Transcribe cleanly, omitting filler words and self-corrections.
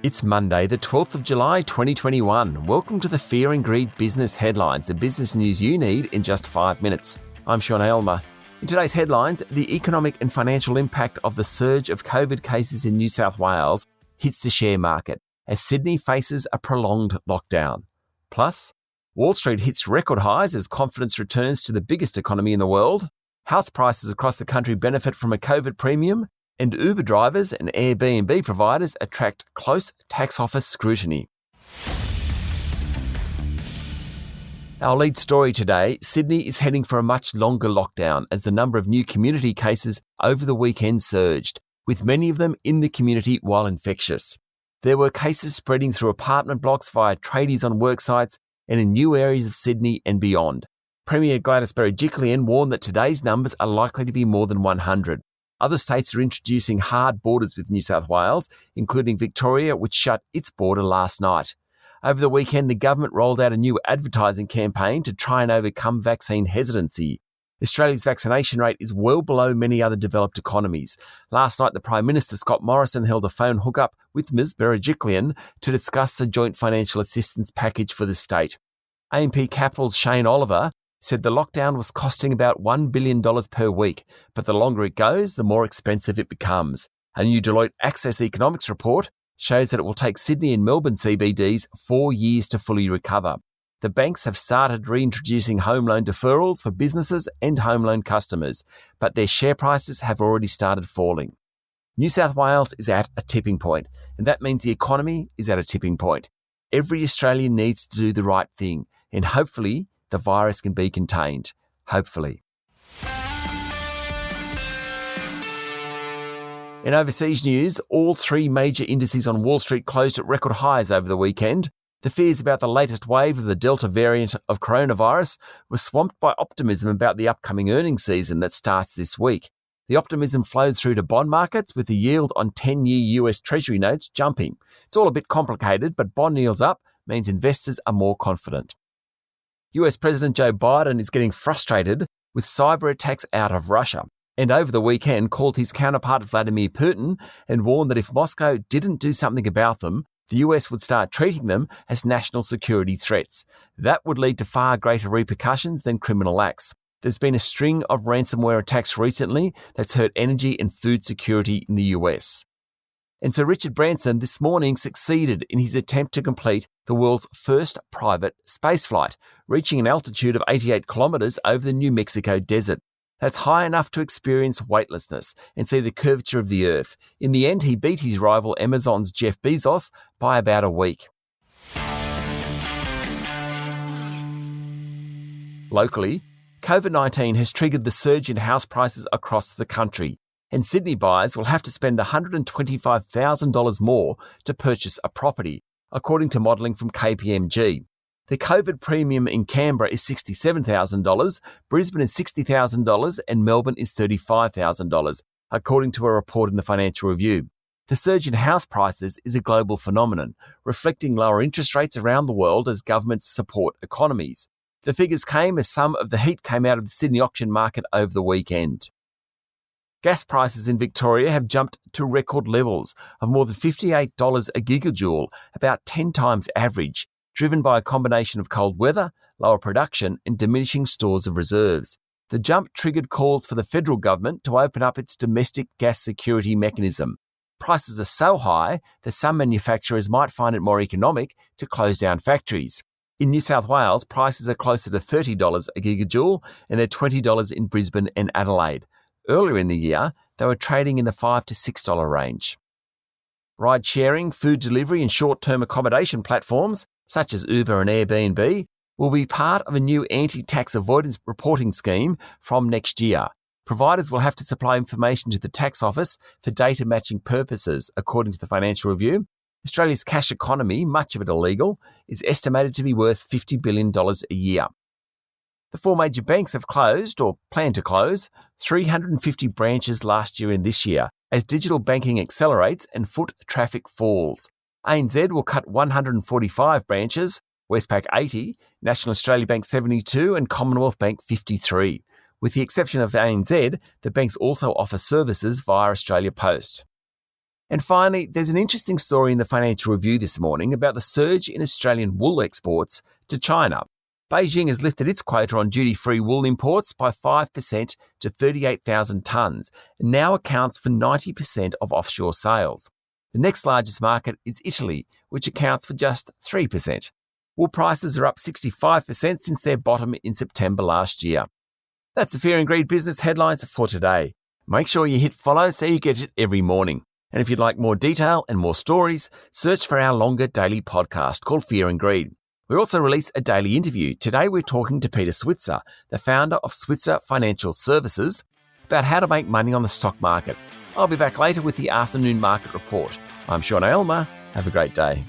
It's Monday, the 12th of July 2021. Welcome to the Fear and Greed Business Headlines, the business news you need in just 5 minutes. I'm Sean Aylmer. In today's headlines, the economic and financial impact of the surge of COVID cases in New South Wales hits the share market as Sydney faces a prolonged lockdown. Plus, Wall Street hits record highs as confidence returns to the biggest economy in the world. House prices across the country benefit from a COVID premium. And Uber drivers and Airbnb providers attract close tax office scrutiny. Our lead story today, Sydney is heading for a much longer lockdown as the number of new community cases over the weekend surged, with many of them in the community while infectious. There were cases spreading through apartment blocks via tradies on worksites and in new areas of Sydney and beyond. Premier Gladys Berejiklian warned that today's numbers are likely to be more than 100. Other states are introducing hard borders with New South Wales, including Victoria, which shut its border last night. Over the weekend, the government rolled out a new advertising campaign to try and overcome vaccine hesitancy. Australia's vaccination rate is well below many other developed economies. Last night, the Prime Minister, Scott Morrison, held a phone hookup with Ms Berejiklian to discuss the joint financial assistance package for the state. AMP Capital's Shane Oliver said the lockdown was costing about $1 billion per week, but the longer it goes, the more expensive it becomes. A new Deloitte Access Economics report shows that it will take Sydney and Melbourne CBDs 4 years to fully recover. The banks have started reintroducing home loan deferrals for businesses and home loan customers, but their share prices have already started falling. New South Wales is at a tipping point, and that means the economy is at a tipping point. Every Australian needs to do the right thing, and hopefully the virus can be contained. Hopefully. In overseas news, all three major indices on Wall Street closed at record highs over the weekend. The fears about the latest wave of the Delta variant of coronavirus were swamped by optimism about the upcoming earnings season that starts this week. The optimism flowed through to bond markets with the yield on 10-year US Treasury notes jumping. It's all a bit complicated, but bond yields up means investors are more confident. US President Joe Biden is getting frustrated with cyber attacks out of Russia, and over the weekend called his counterpart Vladimir Putin and warned that if Moscow didn't do something about them, the US would start treating them as national security threats. That would lead to far greater repercussions than criminal acts. There's been a string of ransomware attacks recently that's hurt energy and food security in the US. And Sir Richard Branson this morning succeeded in his attempt to complete the world's first private spaceflight, reaching an altitude of 88 kilometres over the New Mexico desert. That's high enough to experience weightlessness and see the curvature of the Earth. In the end, he beat his rival Amazon's Jeff Bezos by about a week. Locally, COVID-19 has triggered the surge in house prices across the country, and Sydney buyers will have to spend $125,000 more to purchase a property, according to modelling from KPMG. The COVID premium in Canberra is $67,000, Brisbane is $60,000 and Melbourne is $35,000, according to a report in the Financial Review. The surge in house prices is a global phenomenon, reflecting lower interest rates around the world as governments support economies. The figures came as some of the heat came out of the Sydney auction market over the weekend. Gas prices in Victoria have jumped to record levels of more than $58 a gigajoule, about 10 times average, driven by a combination of cold weather, lower production and diminishing stores of reserves. The jump triggered calls for the federal government to open up its domestic gas security mechanism. Prices are so high that some manufacturers might find it more economic to close down factories. In New South Wales, prices are closer to $30 a gigajoule and they're $20 in Brisbane and Adelaide. Earlier in the year, they were trading in the $5 to $6 range. Ride-sharing, food delivery and short-term accommodation platforms, such as Uber and Airbnb, will be part of a new anti-tax avoidance reporting scheme from next year. Providers will have to supply information to the tax office for data matching purposes, according to the Financial Review. Australia's cash economy, much of it illegal, is estimated to be worth $50 billion a year. The four major banks have closed, or plan to close, 350 branches last year and this year, as digital banking accelerates and foot traffic falls. ANZ will cut 145 branches, Westpac 80, National Australia Bank 72 and Commonwealth Bank 53. With the exception of ANZ, the banks also offer services via Australia Post. And finally, there's an interesting story in the Financial Review this morning about the surge in Australian wool exports to China. Beijing has lifted its quota on duty-free wool imports by 5% to 38,000 tonnes and now accounts for 90% of offshore sales. The next largest market is Italy, which accounts for just 3%. Wool prices are up 65% since their bottom in September last year. That's the Fear and Greed business headlines for today. Make sure you hit follow so you get it every morning. And if you'd like more detail and more stories, search for our longer daily podcast called Fear and Greed. We also release a daily interview. Today we're talking to Peter Switzer, the founder of Switzer Financial Services, about how to make money on the stock market. I'll be back later with the afternoon market report. I'm Sean Aylmer. Have a great day.